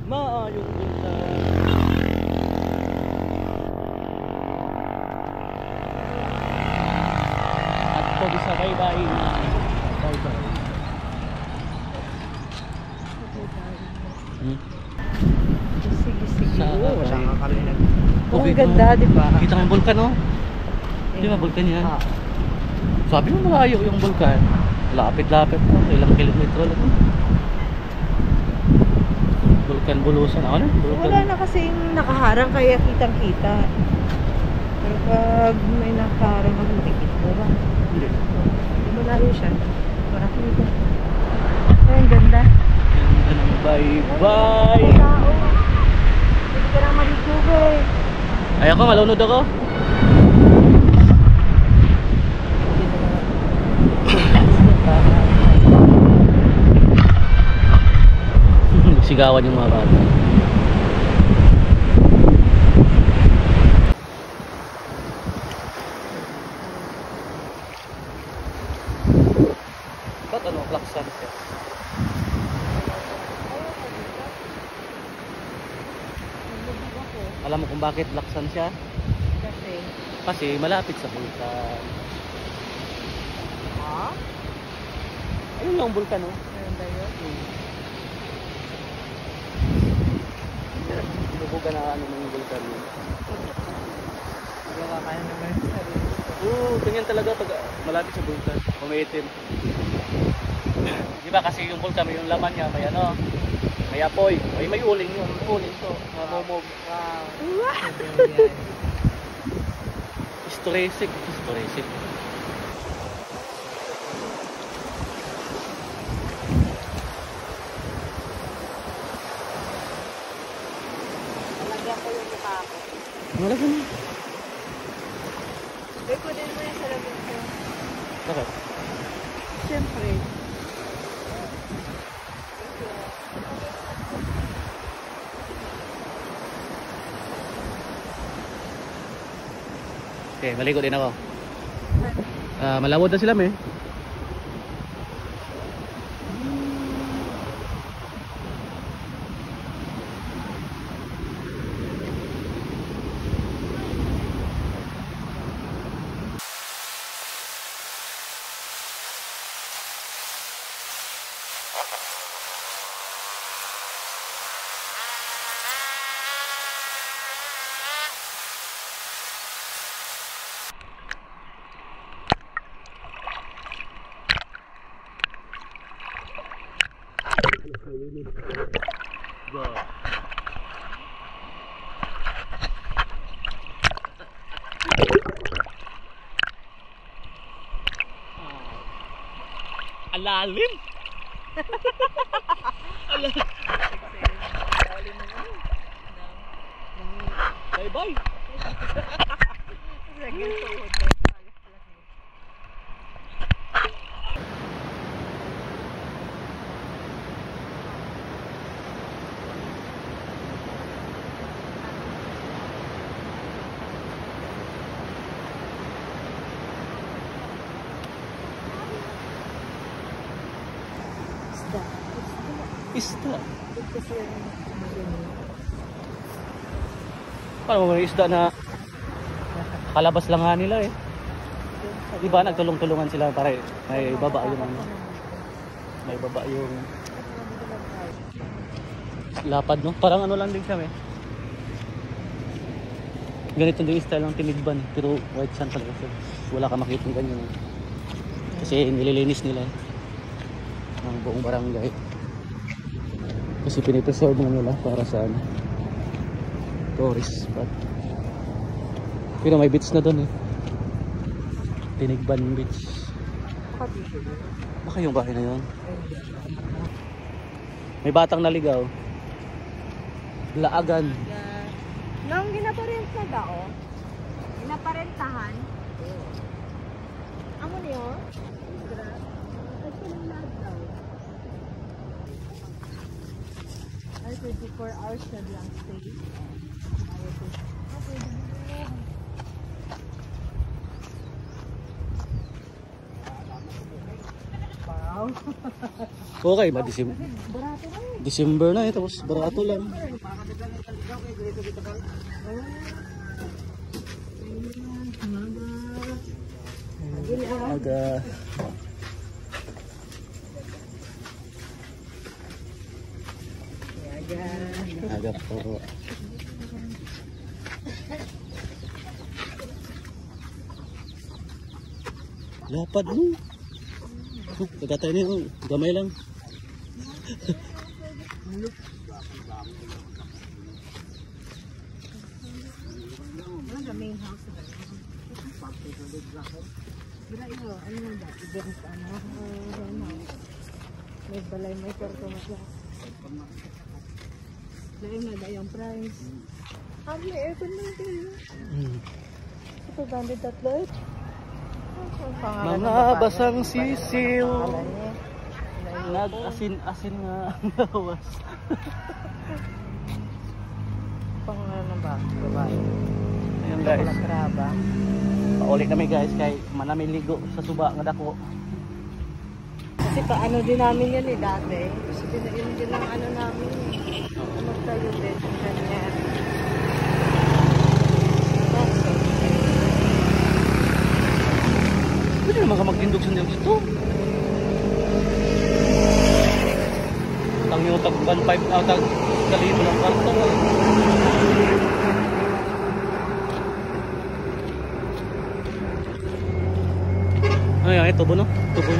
maayong bulkan. At po sa bye-bye na. Bye-bye. Sige. Oo, saka kami nag... Okay, ang ganda, di ba? Kita mo yung bulkan, no? Di ba, bulkan yan? Sabi mo malayo yung bulkan. Lapit-lapit po. Ilang kilometro lang. Bulkan Bulusan. Ano? Wala na kasing nakaharang kaya kitang-kita. Pero pag may nakaharang ang tikit mo ba? Hindi. Hindi malayo siya. Parang kita. Ay, ang ganda. Ganda ng bye-bye. Tao. Hindi ka na maligugo eh. Ay ako, malunod ako. Sigawan yung mga bata. Ba't ano, laksan siya? Alam mo kung bakit laksan siya? Kasi malapit sa bulkan. Ha? Ayun lang ang bulkan, no? Meron ba yun? Sinubukan na ano ng bulkan. Hindi ka kaya naman sarili. Oo, ganyan talaga pag malapit sa bulkan. Umiitim. Di ba kasi yung bulkan, may yung laman niya, may ano, may apoy. May uling yun. Uling to. Mamumog. Wow. Historisik. Historisik. Malagyan ko yung mukha ko. Malagyan mo. Pero kunin mo yung salamin ko. Bakit? Siyempre. Okay, maligo din ako. Malawod na sila, eh. Go. Alalim. Bye bye. Isda. Paano mo isda na kalabas lang nga nila, eh. Di ba nagtulong-tulungan sila para may baba yung ano. May baba yung lapad, no? Parang ano lang din siya, eh. Ganito din yung style ng tinigban, pero white sand talaga siya. Wala ka makitang ganyan, eh. Kasi nililinis nila, eh, ng buong barangay. Kasi pinipreserve na nila para sa ano, tourist spot. Pero may beach na doon, eh. Tinigban Beach. Baka yung bahay na yun. May batang naligaw. Laagan. Nang ginaparent na dao? Ginaparentahan? Amo niyo? Ay, 24 hours na lang stay. Wow. Okay ba? Barato na December na eh, tapos barato lang. Aga. Aga po. Lapad mo. Pagkatay niyo, gamay lang. The main house. Bila ito, ano mo ba? Ibig ano? May balay, may kwarto mo. Lain na yung price. May aircon na ito. Ito, bandit tatlo. Mga basang sisil. Nag-asin-asin nga ang lawas. Pangalan ng babae. Ayun guys. Nagkraba. Pauli kami guys kay manami ligo sa suba nga dako. Kasi paano din namin yan dati. Kasi yun din ang ano namin. Ano tayo din. Ganyan. Pwede naman ka magtindog sa niyog ito. Ang yung tag 1.5 tag kalino ng kwarto. Ano yan? Tubo no? Tubo.